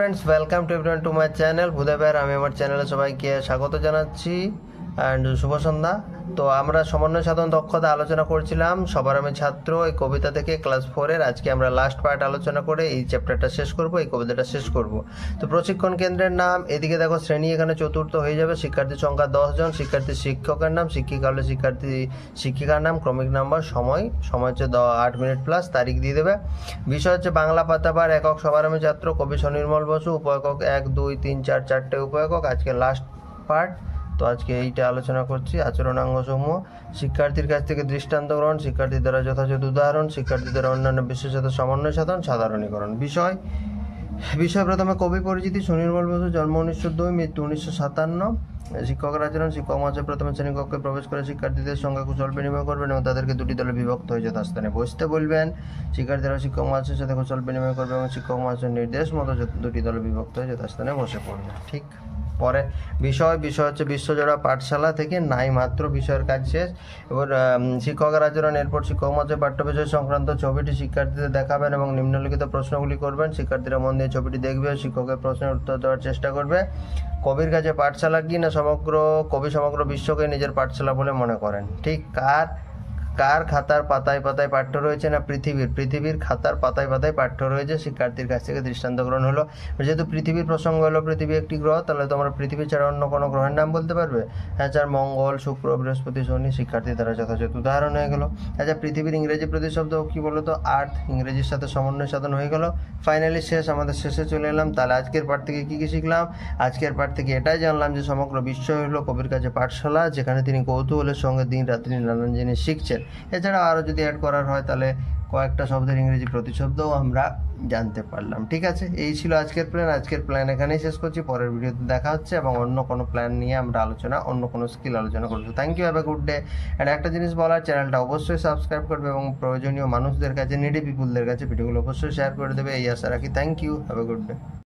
Friends, welcome to everyone to my channel ভূদেবের। আমি আমার চ্যানেলে সবাইকে স্বাগত জানাচ্ছি অ্যান্ড শুভ সন্ধ্যা। তো আমরা সমন্বয় সাধন দক্ষতা আলোচনা করছিলাম সবার আমি ছাত্র এই কবিতা থেকে ক্লাস 4-এর। আজকে আমরা লাস্ট পার্ট আলোচনা করে এই চ্যাপ্টারটা শেষ করব, এই কবিতাটা শেষ করব। তো প্রশিক্ষণ কেন্দ্রের নাম, এদিকে দেখো শ্রেণী এখানে চতুর্থ হয়ে যাবে, শিক্ষার্থীর সংখ্যা 10 জন, শিক্ষার্থী শিক্ষকের নাম, শিক্ষিকা হলে শিক্ষার্থী শিক্ষিকার নাম, ক্রমিক নাম্বার, সময় হচ্ছে 8 মিনিট প্লাস, তারিখ দিয়ে দেবে। বিষয় হচ্ছে বাংলা পাতাবার, একক সবার আমি ছাত্র, কবি স্বনির্মল বসু, উপএকক 1 2 3 4 4টে উপএকক। আজকে লাস্ট পার্ট, তো আজকে এইটা আলোচনা করছি। আচরণাঙ্গ সমূহ, শিক্ষার্থীর কাছ থেকে দৃষ্টান্ত গ্রহণ, শিক্ষার্থী দ্বারা যথাযথ উদাহরণ, শিক্ষার্থী দ্বারা অন্যান্য বিশ্বের সাথে সমন্বয় সাধন, সাধারণীকরণ। বিষয় প্রথমে কবি পরিচিতি। সুনির্মল বসু, জন্ম 1902, মৃত্যু 1957। শিক্ষকের আচরণ, শিক্ষক মহাশয় প্রথমে শ্রেণীকক্ষে প্রবেশ করে শিক্ষার্থীদের সঙ্গে কুশল বিনিময় করবেন এবং তাদেরকে দুটি দলে বিভক্ত হয়ে যথাস্থানে বসতে বলবেন। শিক্ষার্থীরা শিক্ষক মহাশয়ের সাথে কুশল বিনিময় করবে এবং শিক্ষক মহাশয়ের নির্দেশ মতো দুটি দলে বিভক্ত হয়ে যথাস্থানে বসে পড়বে। ঠিক। পরে বিষয় হচ্ছে বিশ্বজোড়া পাঠশালা থেকে নাই মাত্র বিষয়ের কাজ শেষ। এবার শিক্ষকের আচরণ, এরপর শিক্ষক মহাশয় পাঠ্য বিষয় সংক্রান্ত ছবিটি শিক্ষার্থীদের দেখাবেন এবং নিম্নলিখিত প্রশ্নগুলি করবেন। শিক্ষার্থীরা মন দিয়ে ছবিটি দেখবে, শিক্ষকের প্রশ্নের উত্তর দেওয়ার চেষ্টা করবে। কবির কাছে পাঠশালা কি না কবি সমগ্র বিশ্বকে নিজের পাঠশালা বলে মনে করেন? ঠিক। কার খাতার পাতায় পাতায় পাঠ্য রয়েছে? না পৃথিবীর খাতার পাতায় পাতায় পাঠ্য রয়েছে। শিক্ষার্থীর কাছ থেকে দৃষ্টান্ত গ্রহণ হলো। যেহেতু পৃথিবীর প্রসঙ্গ হলো, পৃথিবী একটি গ্রহ, তাহলে তোমরা পৃথিবী ছাড়া অন্য কোনো গ্রহের নাম বলতে পারবে? হ্যাঁ স্যার, মঙ্গল, শুক্র, বৃহস্পতি, শনি। শিক্ষার্থী দ্বারা যথাযথ উদাহরণ হয়ে গেল। আচ্ছা, পৃথিবীর ইংরেজি প্রতিশব্দ কি বলো তো? আর্থ। ইংরেজির সাথে সমন্বয় সাধন হয়ে গেল। ফাইনালি শেষ, আমাদের শেষে চলে এলাম। তাহলে আজকের পাঠ থেকে কি শিখলাম? আজকের পাঠ থেকে এটাই জানলাম যে সমগ্র বিশ্ব হলো কবির কাছে পাঠশালা, যেখানে তিনি কৌতূহলের সঙ্গে দিন রাত্রি নানান জিনিস শিখছেন। এছাড়া আরও যদি অ্যাড করার হয় তাহলে কয়েকটা শব্দের ইংরেজি প্রতিশব্দও আমরা জানতে পারলাম। ঠিক আছে, এই ছিল আজকের প্ল্যান এখানেই শেষ করছি। পরের ভিডিওতে দেখা হচ্ছে এবং অন্য কোনো প্ল্যান নিয়ে আমরা অন্য কোনো স্কিল আলোচনা করবো। Thank you, have a good day. And একটা জিনিস বলার, চ্যানেলটা অবশ্যই সাবস্ক্রাইব করবে এবং প্রয়োজনীয় মানুষদের কাছে, নিডি পিপুলদের কাছে ভিডিওগুলো অবশ্যই শেয়ার করে দেবে, এই আশা রাখি। Thank you, have a good day.